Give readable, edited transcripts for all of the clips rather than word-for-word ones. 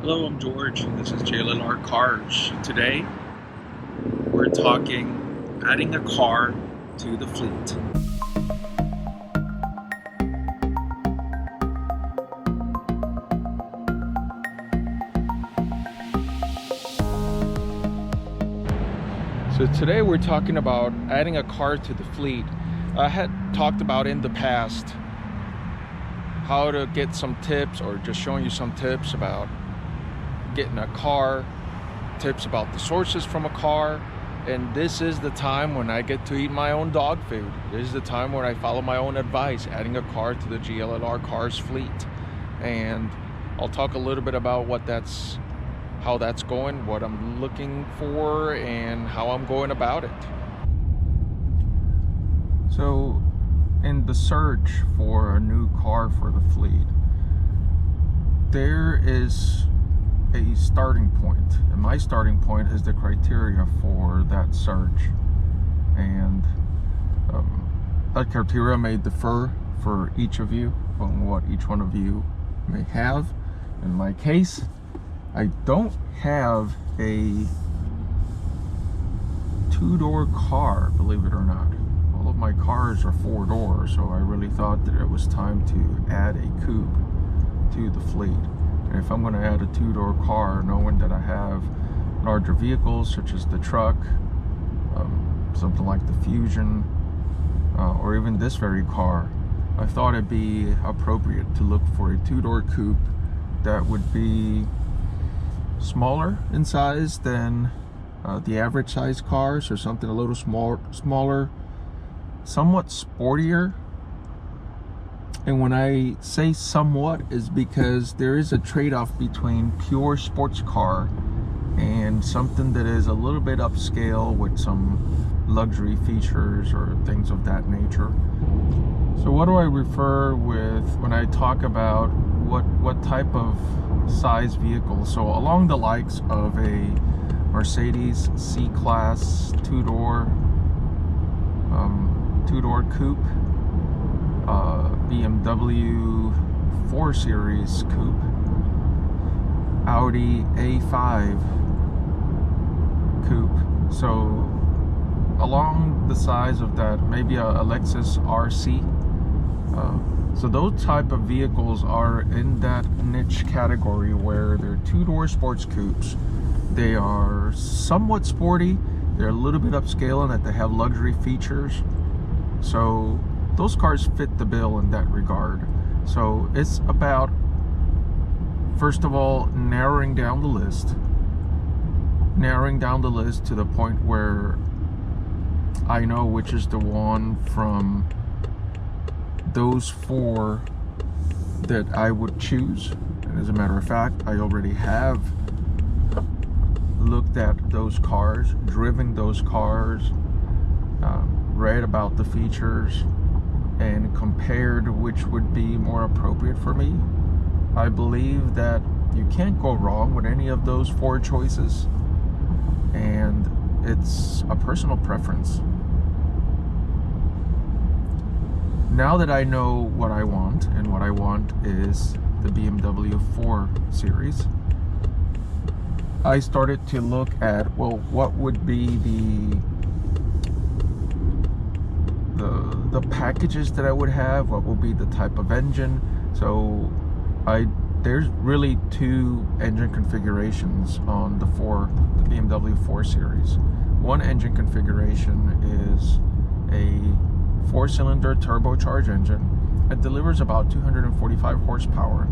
Hello, I'm George, and this is GLLR Cars. Today, we're talking adding a car to the fleet. So today we're talking about adding a car to the fleet. I had talked about in the past how to get some tips, or just showing you some tips about getting a car, tips about the sources from a car. And this is the time when I get to eat my own dog food. This is the time when I follow my own advice, adding a car to the GLLR Cars fleet. And I'll talk a little bit about how that's going, what I'm looking for, and how I'm going about it. So in the search for a new car for the fleet, there is a starting point, and my starting point is the criteria for that search, and that criteria may differ for each of you on what each one of you may have. In my case, I don't have a two-door car, believe it or not. All of my cars are four doors, so I really thought that it was time to add a coupe to the fleet. And if I'm going to add a two-door car, knowing that I have larger vehicles such as the truck, something like the Fusion, or even this very car, I thought it'd be appropriate to look for a two-door coupe that would be smaller in size than the average size cars, or something a little smaller, somewhat sportier. And when I say somewhat, is because there is a trade-off between pure sports car and something that is a little bit upscale with some luxury features or things of that nature. So what do I refer with when I talk about what type of size vehicle? So along the likes of a Mercedes C-Class two-door coupe, BMW 4 Series coupe, Audi A5 coupe. So along the size of that, maybe a Lexus RC. So those type of vehicles are in that niche category where they're two-door sports coupes. They are somewhat sporty. They're a little bit upscale in that they have luxury features. So those cars fit the bill in that regard. So it's about, first of all, narrowing down the list to the point where I know which is the one from those four that I would choose. And as a matter of fact, I already have looked at those cars, driven those cars, read about the features, and compared which would be more appropriate for me. I believe that you can't go wrong with any of those four choices, and it's a personal preference. Now that I know what I want, and what I want is the BMW 4 Series, I started to look at, well, what would be the packages that I would have, what will be the type of engine. So there's really two engine configurations on the BMW 4 Series. One engine configuration is a 4-cylinder turbocharged engine. It delivers about 245 horsepower.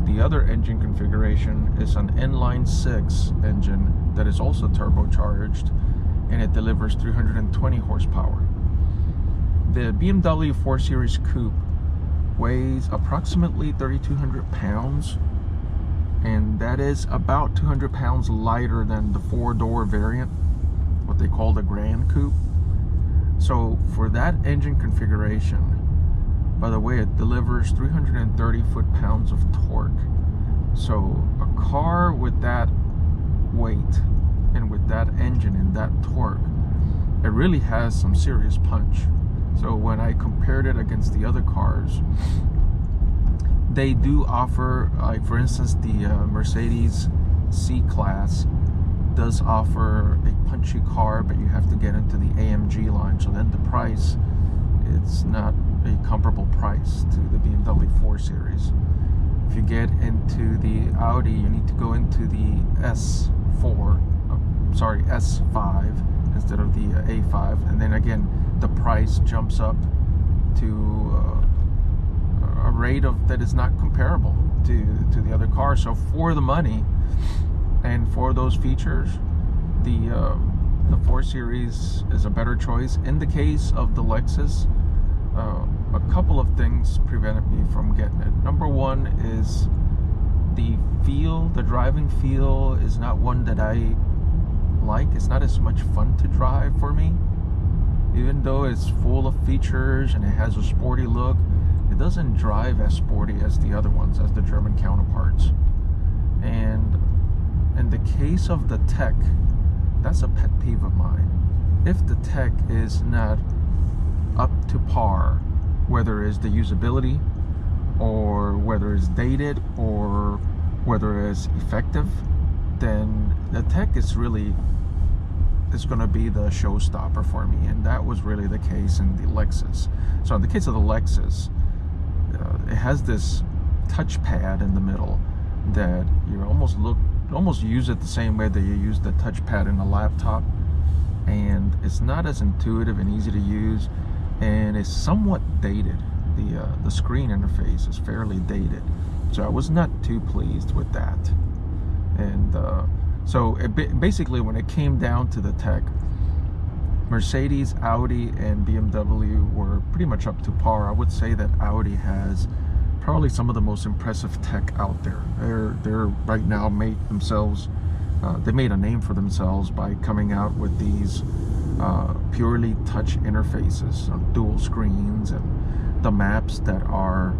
The other engine configuration is an inline-6 engine that is also turbocharged, and it delivers 320 horsepower. The BMW 4 Series Coupe weighs approximately 3,200 pounds, and that is about 200 pounds lighter than the four-door variant, what they call the Grand Coupe. So for that engine configuration, by the way, it delivers 330 foot-pounds of torque. So a car with that weight and with that engine and that torque, it really has some serious punch. So when I compared it against the other cars, they do offer, like for instance, the Mercedes C-Class does offer a punchy car, but you have to get into the AMG line, so then the price, it's not a comparable price to the BMW 4 Series. If you get into the Audi, you need to go into the S5 instead of the A5, and then again the price jumps up to a rate that is not comparable to the other cars. So for the money and for those features, the 4 Series is a better choice. In the case of the Lexus, a couple of things prevented me from getting it. Number one is the driving feel is not one that I like. It's not as much fun to drive for me. Even though it's full of features and it has a sporty look, it doesn't drive as sporty as the other ones, as the German counterparts. And in the case of the tech, that's a pet peeve of mine. If the tech is not up to par, whether it's the usability or whether it's dated or whether it's effective, then the tech is going to be the showstopper for me, and that was really the case in the Lexus. So in the case of the Lexus, it has this touchpad in the middle that you almost use it the same way that you use the touchpad in a laptop, and it's not as intuitive and easy to use, and it's somewhat dated. The screen interface is fairly dated, so I was not too pleased with that. And so basically, when it came down to the tech, Mercedes, Audi, and BMW were pretty much up to par. I would say that Audi has probably some of the most impressive tech out there. They're right now they made a name for themselves by coming out with these purely touch interfaces on dual screens, and the maps that are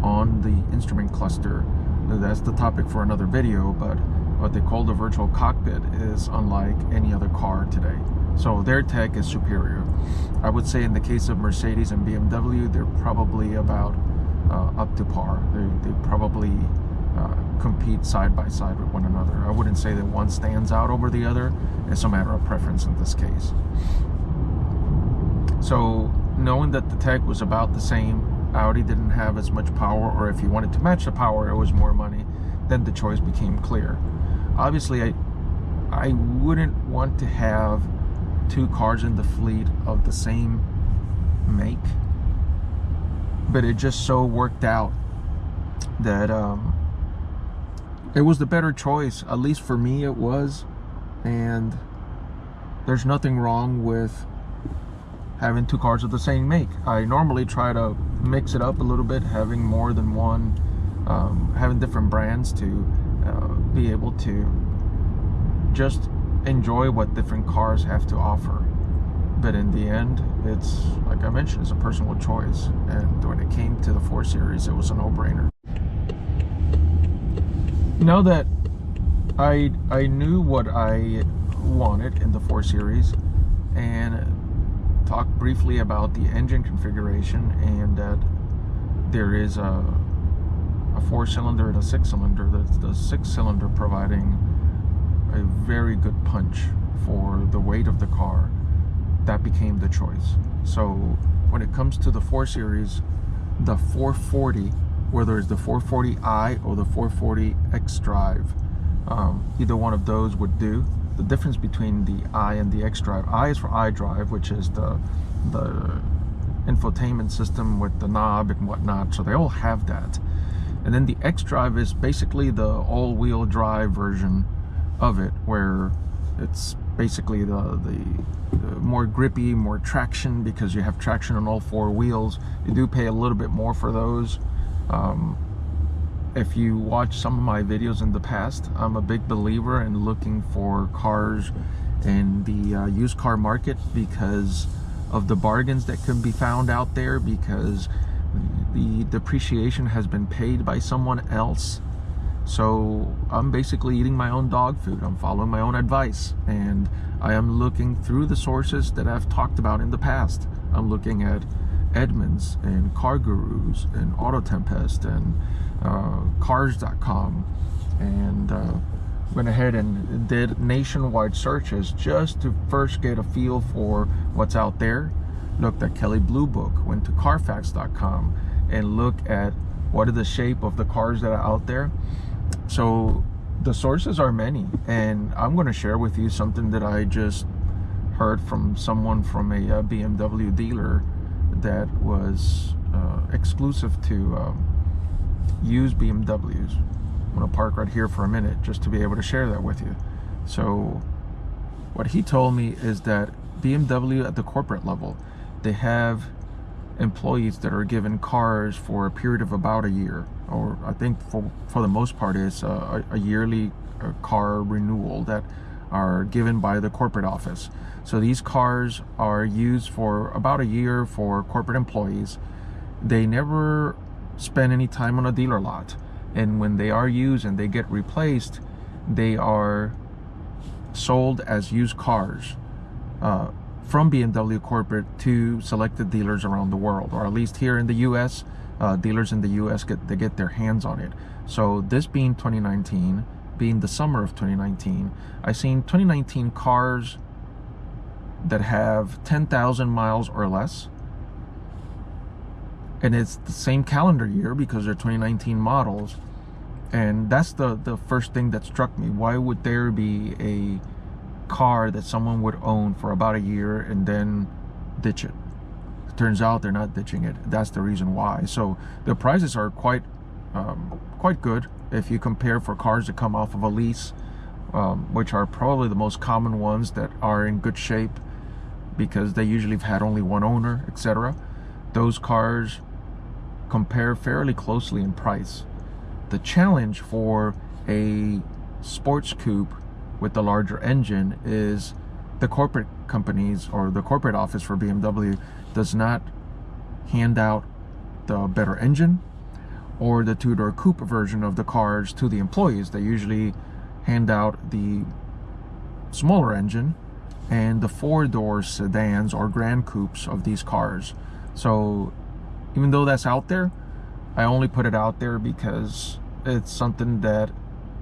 on the instrument cluster. That's the topic for another video, but what they call the virtual cockpit is unlike any other car today. So their tech is superior. I would say in the case of Mercedes and BMW, they're probably about up to par. They probably compete side by side with one another. I wouldn't say that one stands out over the other. It's a matter of preference in this case. So knowing that the tech was about the same, Audi didn't have as much power, or if you wanted to match the power, it was more money, then the choice became clear. Obviously, I wouldn't want to have two cars in the fleet of the same make, but it just so worked out that it was the better choice. At least for me it was, and there's nothing wrong with having two cars of the same make. I normally try to mix it up a little bit, having more than one, having different brands to be able to just enjoy what different cars have to offer. But in the end, it's, like I mentioned, it's a personal choice, and when it came to the 4 Series, it was a no-brainer. Now that I knew what I wanted in the 4 Series, and talked briefly about the engine configuration, and that there is a 4-cylinder and a 6-cylinder, the 6-cylinder providing a very good punch for the weight of the car, that became the choice. So when it comes to the 4 Series, the 440, whether it's the 440i or the 440X Drive, either one of those would do. The difference between the I and the X Drive, I is for iDrive, which is the infotainment system with the knob and whatnot, so they all have that. And then the X Drive is basically the all-wheel drive version of it, where it's basically the more grippy, more traction, because you have traction on all 4 wheels. You do pay a little bit more for those. If you watch some of my videos in the past, I'm a big believer in looking for cars in the used car market because of the bargains that can be found out there, because the depreciation has been paid by someone else. So I'm basically eating my own dog food. I'm following my own advice, and I am looking through the sources that I've talked about in the past. I'm looking at Edmunds and Car Gurus and Auto Tempest and cars.com, and went ahead and did nationwide searches just to first get a feel for what's out there. Looked at Kelley Blue Book, went to carfax.com and looked at what are the shape of the cars that are out there. So the sources are many, and I'm going to share with you something that I just heard from someone from a BMW dealer that was exclusive to used BMWs. I'm going to park right here for a minute just to be able to share that with you. So what he told me is that BMW at the corporate level, they have employees that are given cars for a period of about a year, or I think for the most part is a yearly car renewal that are given by the corporate office. So these cars are used for about a year for corporate employees. They never spend any time on a dealer lot, and when they are used and they get replaced, they are sold as used cars from BMW corporate to selected dealers around the world, or at least here in the US. Dealers in the US get their hands on it. So this being 2019, being the summer of 2019, I seen 2019 cars that have 10,000 miles or less, and it's the same calendar year because they're 2019 models. And that's the first thing that struck me. Why would there be a car that someone would own for about a year and then ditch it? It turns out they're not ditching it. That's the reason why. So the prices are quite good if you compare for cars that come off of a lease, which are probably the most common ones that are in good shape because they usually have had only one owner, etc. Those cars compare fairly closely in price. The challenge for a sports coupe with the larger engine is the corporate companies, or the corporate office for BMW, does not hand out the better engine or the two-door coupe version of the cars to the employees. They usually hand out the smaller engine and the four-door sedans or grand coupes of these cars. So even though that's out there, I only put it out there because it's something that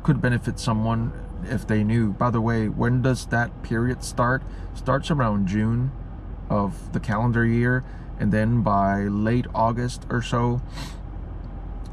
could benefit someone if they knew. By the way, when does that period start? Starts around June of the calendar year, and then by late August or so,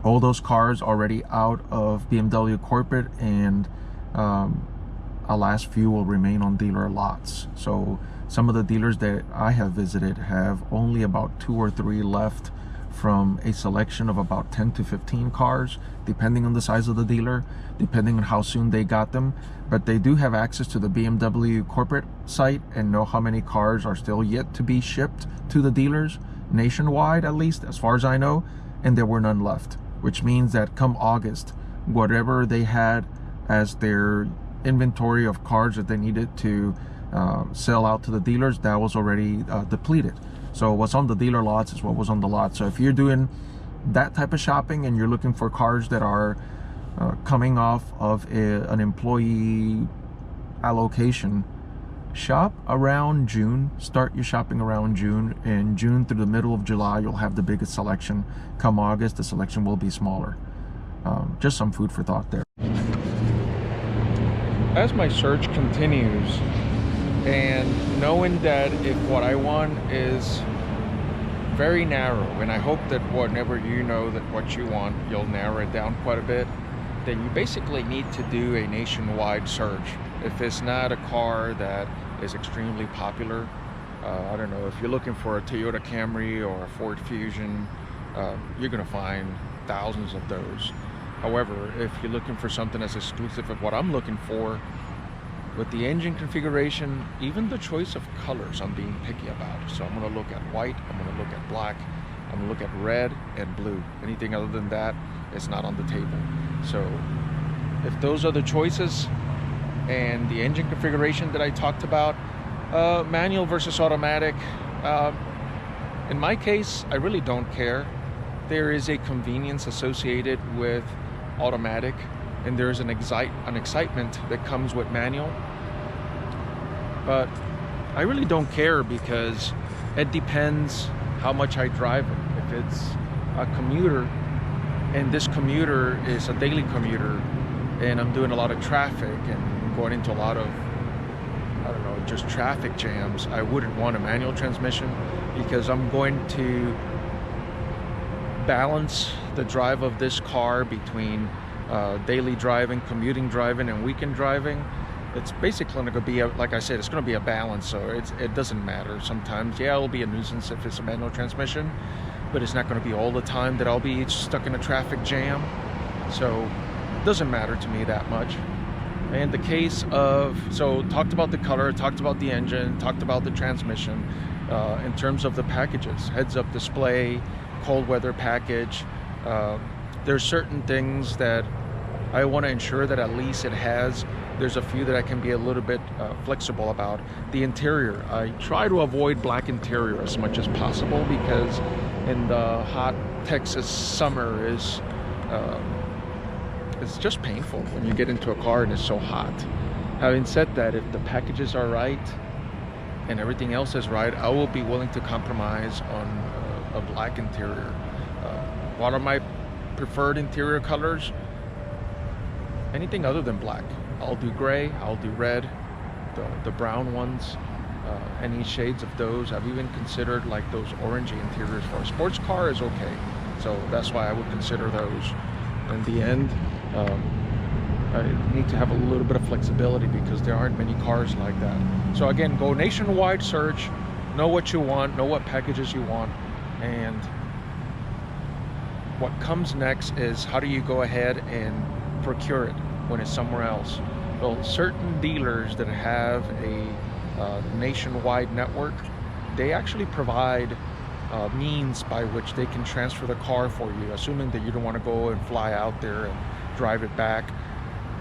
all those cars already out of BMW corporate, and a last few will remain on dealer lots. So some of the dealers that I have visited have only about 2 or 3 left from a selection of about 10 to 15 cars, depending on the size of the dealer, depending on how soon they got them. But they do have access to the BMW corporate site and know how many cars are still yet to be shipped to the dealers, nationwide at least, as far as I know, and there were none left, which means that come August, whatever they had as their inventory of cars that they needed to sell out to the dealers, that was already depleted. So what's on the dealer lots is what was on the lot. So if you're doing that type of shopping and you're looking for cars that are coming off of an employee allocation, shop around June. Start your shopping around June. In June through the middle of July, you'll have the biggest selection. Come August, the selection will be smaller. Just some food for thought there. As my search continues, and knowing that if what I want is very narrow, and I hope that whenever you know that what you want, you'll narrow it down quite a bit, then you basically need to do a nationwide search. If it's not a car that is extremely popular, I don't know, if you're looking for a Toyota Camry or a Ford Fusion, you're gonna find thousands of those. However, if you're looking for something that's exclusive of what I'm looking for, with the engine configuration, even the choice of colors I'm being picky about. So I'm gonna look at white, I'm gonna look at black, I'm gonna look at red and blue. Anything other than that is not on the table. So if those are the choices and the engine configuration that I talked about, manual versus automatic, in my case, I really don't care. There is a convenience associated with automatic, and there's an excitement that comes with manual. But I really don't care because it depends how much I drive it. If it's a commuter and this commuter is a daily commuter, and I'm doing a lot of traffic and going into a lot of, I don't know, just traffic jams, I wouldn't want a manual transmission, because I'm going to balance the drive of this car between daily driving, commuting driving, and weekend driving. It's basically going to be, like I said, it's going to be a balance, so it doesn't matter. Sometimes, yeah, it'll be a nuisance if it's a manual transmission, but it's not going to be all the time that I'll be stuck in a traffic jam. So it doesn't matter to me that much. In the case of, so talked about the color, talked about the engine, talked about the transmission. In terms of the packages, heads-up display, cold weather package, there's certain things that I want to ensure that at least it has. There's a few that I can be a little bit flexible about. The interior, I try to avoid black interior as much as possible, because in the hot Texas summer it's just painful when you get into a car and it's so hot. Having said that, if the packages are right and everything else is right, I will be willing to compromise on a black interior. What are my preferred interior colors? Anything other than black. I'll do gray, I'll do red, the brown ones, any shades of those. I've even considered like those orangey interiors for a sports car is okay. So that's why I would consider those. In the end, I need to have a little bit of flexibility because there aren't many cars like that. So again, go nationwide search, know what you want, know what packages you want, and what comes next is how do you go ahead and procure it when it's somewhere else. Well, certain dealers that have a nationwide network, they actually provide means by which they can transfer the car for you, assuming that you don't want to go and fly out there and drive it back.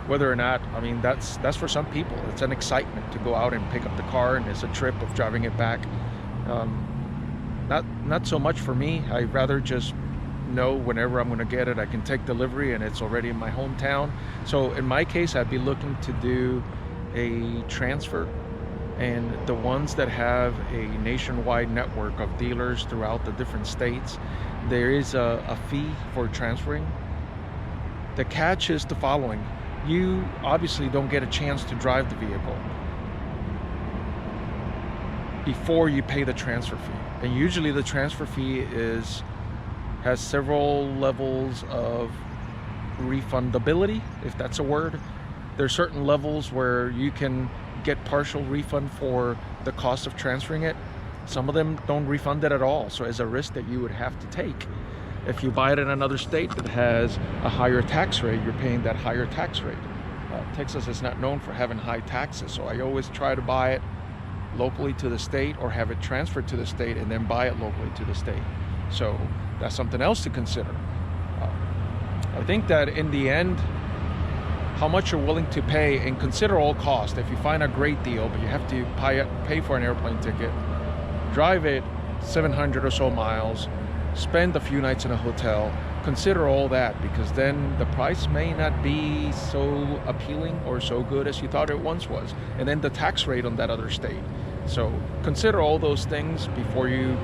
Whether or not, I mean, that's for some people. It's an excitement to go out and pick up the car, and it's a trip of driving it back. Not so much for me. I'd rather just know whenever I'm going to get it, I can take delivery and it's already in my hometown. So in my case, I'd be looking to do a transfer, and the ones that have a nationwide network of dealers throughout the different states, there is a fee for transferring. The catch is the following: you obviously don't get a chance to drive the vehicle before you pay the transfer fee, and usually the transfer fee has several levels of refundability, if that's a word. There's certain levels where you can get partial refund for the cost of transferring it. Some of them don't refund it at all, so it's a risk that you would have to take. If you buy it in another state that has a higher tax rate, you're paying that higher tax rate. Texas is not known for having high taxes, so I always try to buy it locally to the state or have it transferred to the state and then buy it locally to the state. So that's something else to consider. I think that in the end, how much you're willing to pay, and consider all costs. If you find a great deal, but you have to pay for an airplane ticket, drive it 700 or so miles, spend a few nights in a hotel, consider all that, because then the price may not be so appealing or so good as you thought it once was. And then the tax rate on that other state. So consider all those things before you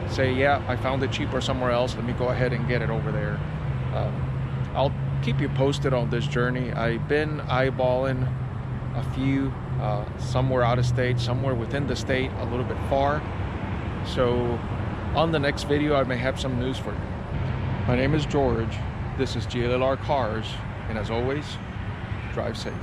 say, yeah, I found it cheaper somewhere else, let me go ahead and get it over there. I'll keep you posted on this journey. I've been eyeballing a few, somewhere out of state, somewhere within the state, a little bit far. So on the next video, I may have some news for you. My name is George, this is GLLR Cars, and as always, drive safe.